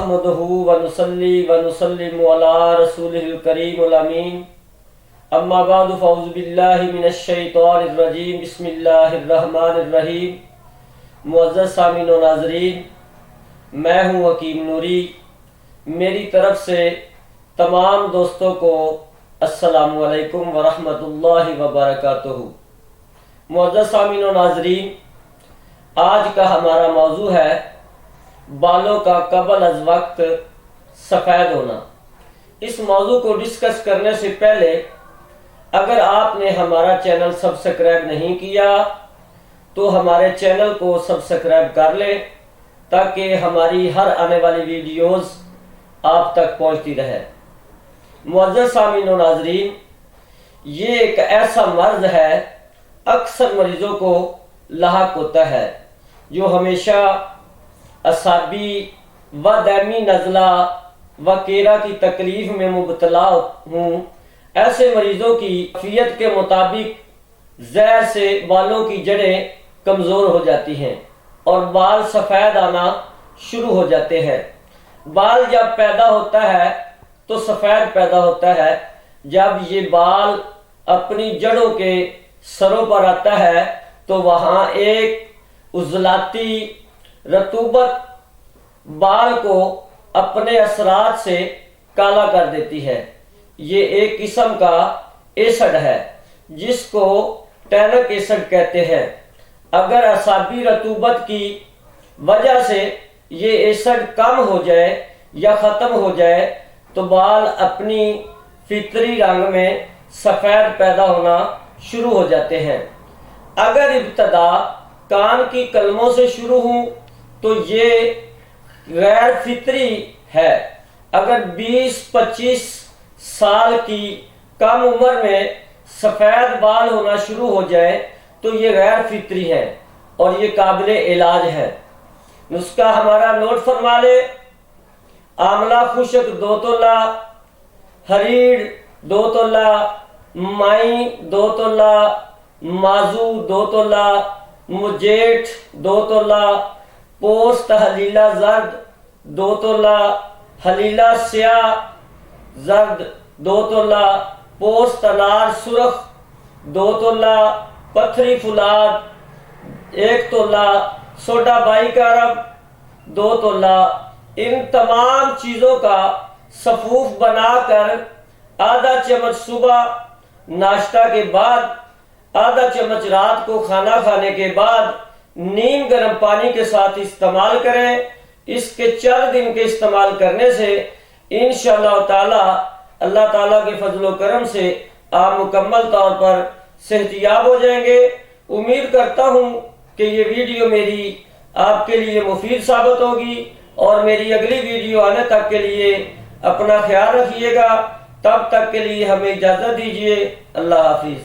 नहमदुहु व नुसल्ली व नुसल्लिमु अला रसूलिहिल करीमिल अमीन। अम्मा बाद फ़अऊज़ु बिल्लाहि मिनश शैतानिर रजीम। बिस्मिल्लाहिर रहमानिर रहीम। मुअज़्ज़ज़ सामीन व नाज़रीन, मैं हूँ हकीम नूरी। मेरी तरफ से तमाम दोस्तों को अस्सलामु अलैकुम व रहमतुल्लाहि व बरकातुहू। मुअज़्ज़ज़ सामीन व नाज़रीन, आज का हमारा मौजू है बालों का कबल अज़ वक्त सफ़ेद होना। इस मौजू को डिस्कस करने से पहले अगर आपने हमारा चैनल सब्सक्राइब नहीं किया तो हमारे चैनल को सब्सक्राइब कर लें ताकि हमारी हर आने वाली वीडियोस आप तक पहुंचती रहे। मुअज़्ज़ज़ सामीन व नाज़रीन, ये एक ऐसा मर्ज़ है अक्सर मरीज़ों को लाहक होता है जो हमेशा असाबी व दैमी नज़ला व केरा की तकलीफ में मुबतला हूँ। ऐसे मरीज़ों की कैफियत के मुताबिक जहर से बालों की जड़ें कमज़ोर हो जाती हैं और बाल सफ़ेद आना शुरू हो जाते हैं। बाल जब पैदा होता है तो सफ़ेद पैदा होता है। जब ये बाल अपनी जड़ों के सरों पर आता है तो वहाँ एक उजलाती रतूबत बाल को अपने असरात से काला कर देती है। ये एक किस्म का एसिड है जिसको टैनिक एसिड कहते हैं। अगर असाबी रतूबत की वजह से ये एसिड कम हो जाए या ख़त्म हो जाए तो बाल अपनी फितरी रंग में सफ़ेद पैदा होना शुरू हो जाते हैं। अगर इब्तदा कान की कलमों से शुरू हूँ तो ये गैर फितरी है। अगर 20-25 साल की कम उम्र में सफ़ेद बाल होना शुरू हो जाए तो ये गैर फितरी है और ये काबिल इलाज है। नुस्खा हमारा नोट फरमा ले। आमला खुशक 2 तोला, हरीड़ 2 तोला, माई 2 तोला, माजू 2 तोला, मुजेठ 2 तोला, पोस्त हलीला जर्द 2 तोला, हलीला स्याह जर्द 2 तोला, पोस्त अनार सुरख 2 तोला, पथरी फुलाद 1 तोला, सोडा बाइकारब 2 तोला। इन तमाम चीज़ों का सफूफ बनाकर आधा चम्मच सुबह नाश्ता के बाद, आधा चम्मच रात को खाना खाने के बाद नीम गर्म पानी के साथ इस्तेमाल करें। इसके 4 दिन के इस्तेमाल करने से इंशाअल्लाह ताला अल्लाह ताला के फजलो करम से आप मुकम्मल तौर पर सेहतियाब हो जाएंगे। उम्मीद करता हूँ कि ये वीडियो मेरी आपके लिए मुफीद साबित होगी और मेरी अगली वीडियो आने तक के लिए अपना ख्याल रखिएगा। तब तक के लिए हमें इजाज़त दीजिए। अल्लाह हाफिज़।